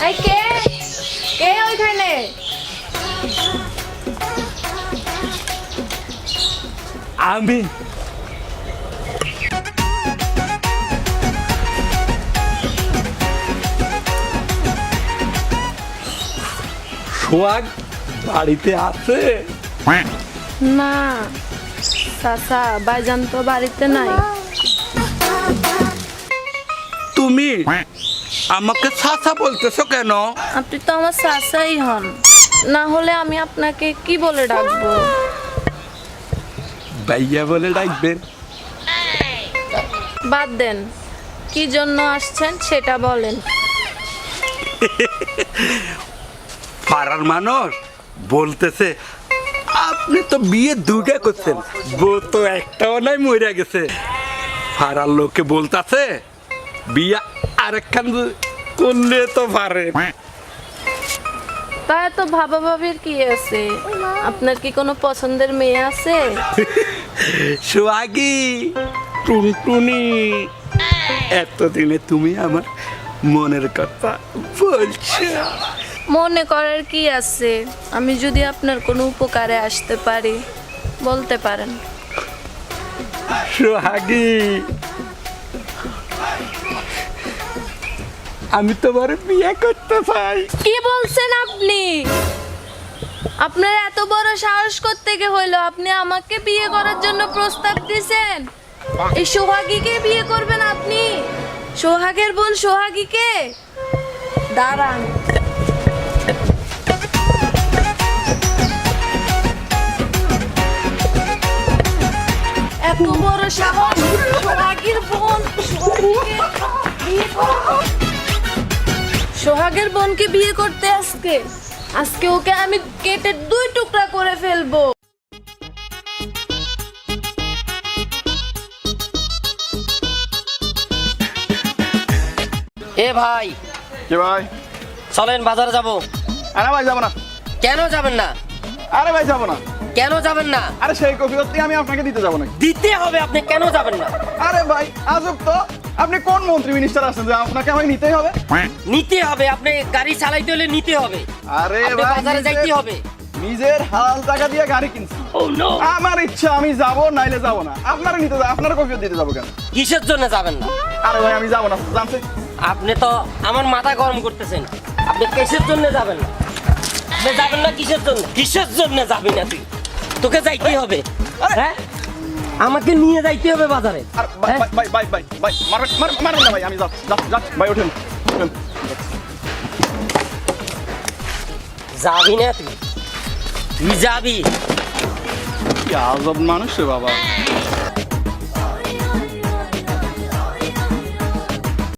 এই কে কে ওইখানে? আমি সোহাগ বাড়িতে আছে? না চাচা, ভাইজান তো বাড়িতে নাই। তুমি আমাকে চাচা বলতেছো কেন? আপনি তো আমার চাচাই হন, না হলে আমি আপনাকে কি বলে ডাকবো? ভাইয়া বলে ডাকবেন। বাদ দেন, কি জন্য আসছেন সেটা বলেন। পাড়ার মানুষ বলতেছে আপনি তো বিয়ে দুইটা করছেন, বউ তো একটাও নাই, মরে গেছে। পাড়ার লোকে বলতেছে বিয়ে আরেকখান করলে তো পারে। তা এত ভাবা ভাবির কি আছে? আপনার কি কোনো পছন্দের মেয়ে আছে? সোহাগী, টুনটুনি, এতদিনে তুমি আমার মনের কথা বলছো। মনে করার কি আছে? আমি যদি আপনার কোনো উপকারে আসতে পারি বলতে পারেন। সোহাগী, আমি তোমার বিয়ে করতে চাই। কি বলছেন আপনি? আপনার এত বড় সাহস করতে হইলো আপনি আমাকে বিয়ে করার জন্য প্রস্তাব দিয়েছেন? এই সোহাগীকে বিয়ে করবেন আপনি? সোহাগের বোন সোহাগীকে? দাঁড়ান, এত বড় সাহস! সোহাগীর বোন সোহাগীকে বিয়ে করবে? সোহাগের বোনকে বিয়ে করতে আজকে ওকে আমি কেটে দুই টুকরা করে ফেলবো। এ ভাই, কে ভাই? চলেন বাজারে যাব। আরে ভাই যাবো না। কেন যাবেন না? আরে ভাই যাবো না। কেন যাবেন না? আরে সেই কফিয়তটি আমি আপনাকে দিতে যাবো না। দিতে হবে, আপনি কেন যাবেন না? আরে ভাই আজব তো, আপনি কোন মন্ত্রী মিনিস্টার আছেন যে আপনাকে আমাকে নিতেই হবে? নিতে হবে, আপনি গাড়ি চালাইতে হলে নিতে হবে। আরে আপনি ভাই বাজারে যাইতে হবে। নিজের হালাল টাকা দিয়ে গাড়ি কিনছি। Oh no! আমার ইচ্ছা আমি যাবো, নাইলে যাবো না। আপনারা নিতে যাবো, আপনার কফিয়ত দিতে যাবো কেন? কিসের জন্য যাবেন না? আরে ভাই আমি যাবো না, জানছে? আপনি তো আমার মাথা গরম করতেছেন। আপনি কিসের জন্য যাবেন না? আপনি যাবেন না কিসের জন্য? কিসের জন্য যাবি না তুই? তোকে যাইতে হবে। আরে! হ্যাঁ, আমাকে নিয়ে যাইতে হবে বাজারে। আর ভাই হ্যাঁ? ভাই ভাই ভাই ভাই মারবেন না ভাই, আমি যাচ্ছি ভাই, ওঠেন ওঠেন। যাবি না তুই? তুই যাবি? কি আজব মানুষ রে বাবা।